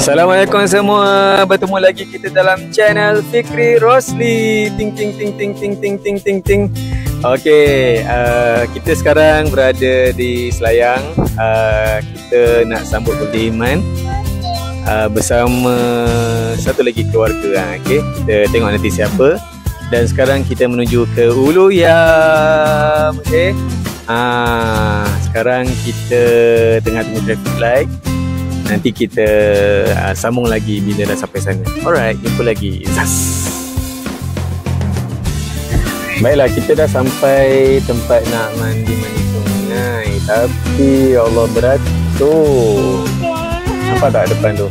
Assalamualaikum semua. Bertemu lagi kita dalam channel Fikri Rosli. Ting ting ting ting ting ting ting ting ting. Okey, kita sekarang berada di Selayang. Kita nak sambut birthday Iman bersama satu lagi keluarga. Okey, kita tengok nanti siapa. Dan sekarang kita menuju ke Uluyam. Okey. Sekarang kita tengah tunggu traffic light. Nanti kita sambung lagi bila dah sampai sana. Alright, jumpa lagi. Zas. Baiklah, kita dah sampai tempat nak mandi-mandi sungai. Tapi ya Allah beratur. Nampak tak depan tu?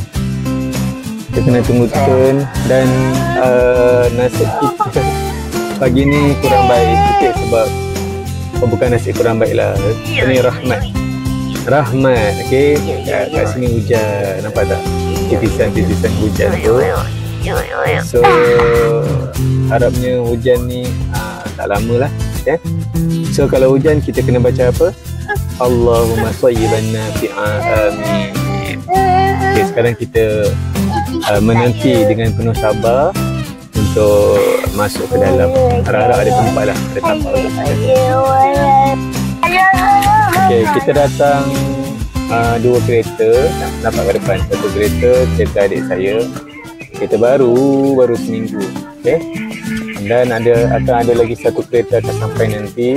Kita kena tunggu turn. Dan nasib kita pagi ni kurang baik sikit sebab bukan nasib kurang baik lah. Ini rahmat, okey. Kat sini hujan, nampak tak? Titisan-titisan hujan tu. So, harapnya hujan ni tak lama lah, okay? So, kalau hujan kita kena baca apa? Allahumma sayyiban nafi'an, amin. Okay, sekarang kita menanti dengan penuh sabar untuk masuk ke dalam. Harap-harap ada tempat lah, ada tapak untuk kita. Okay, kita datang dua kereta, nampak ke depan. Satu kereta adik saya. Kereta baru seminggu. Okay. Dan akan ada lagi satu kereta akan sampai nanti.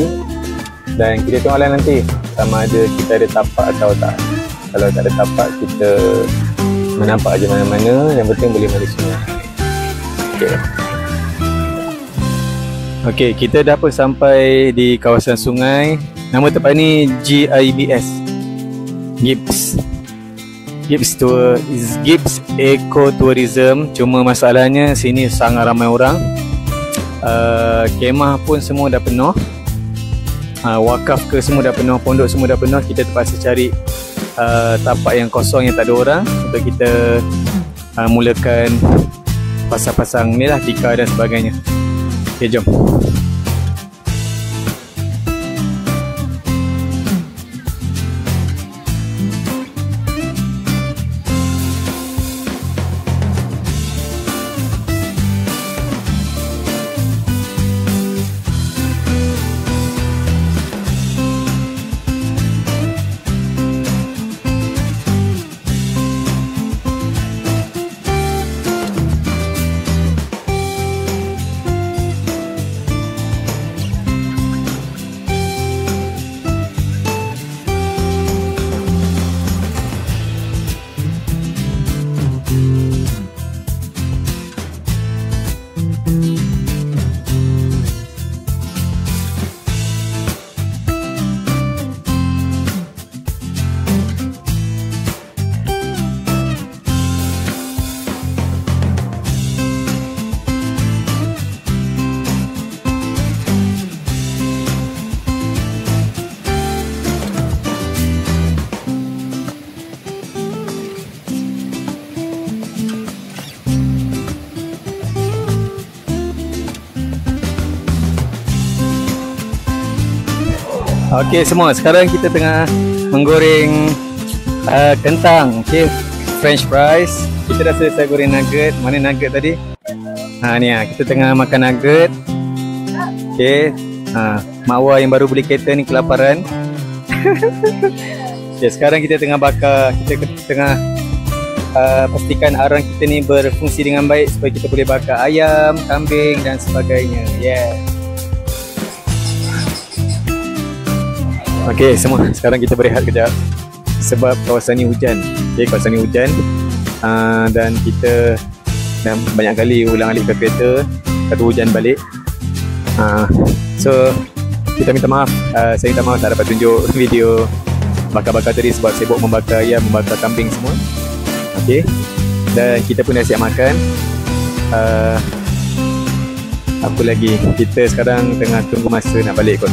Dan kita tengoklah nanti sama ada kita ada tapak atau tak. Kalau tak ada tapak, kita menampak aja mana-mana. Yang penting boleh mandi sungai. Okay. Okay, kita dah pun sampai di kawasan sungai. Nama tempat ni GIBS, Gibbs Eco Tourism. Cuma masalahnya sini sangat ramai orang. Kemah pun semua dah penuh. Wakaf ke semua dah penuh, pondok semua dah penuh. Kita terpaksa cari tapak yang kosong yang tak ada orang untuk kita mulakan pasang-pasang ni lah, tikar dan sebagainya. Okay, jom. Okey semua, sekarang kita tengah menggoreng kentang, okey, french fries. Kita dah selesai goreng nugget. Mana nugget tadi? Ni kita tengah makan nugget. Okey. Mak Wah yang baru beli kereta ni kelaparan. Okey, sekarang kita tengah bakar. Kita tengah pastikan arang kita ni berfungsi dengan baik supaya kita boleh bakar ayam, kambing dan sebagainya. Yeah. Okey semua, sekarang kita berehat kejap sebab kawasan ni hujan. Okey, kawasan ni hujan dan kita dah banyak kali ulang-alik ke kereta, satu hujan balik. So kita minta maaf, saya minta maaf tak dapat tunjuk video bakar-bakar tadi sebab sibuk membakar ayam, membakar kambing semua. Okey, dan kita pun dah siap makan. Apa lagi, kita sekarang tengah tunggu masa nak balik kot.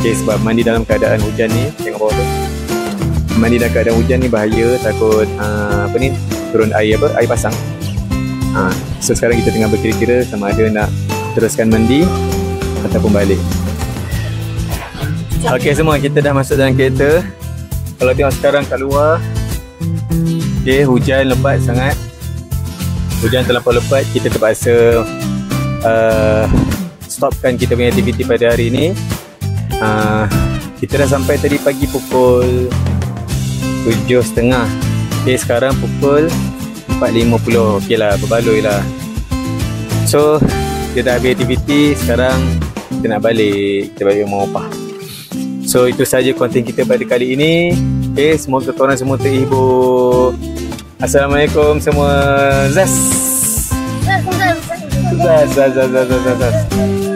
Okay, sebab mandi dalam keadaan hujan ni, tengok bawah tu. Mandi dalam keadaan hujan ni bahaya, takut turun air pasang. So sekarang kita tengah berkira-kira sama ada nak teruskan mandi ataupun balik. Okay semua, kita dah masuk dalam kereta. Kalau tengok sekarang kat luar, Okay, hujan lebat sangat. Hujan terlampau lebat. Kita terpaksa stopkan kita punya aktiviti pada hari ini. Kita dah sampai tadi pagi pukul 7.30. Okay, sekarang pukul 4.50. Okay lah, berbaloi lah. So, kita dah habis aktiviti. Sekarang kita nak balik. Kita balik rumah opah. So, itu saja konten kita pada kali ini. Okay, semoga korang semua terhibur. Assalamualaikum semua. Zaz. Zaz.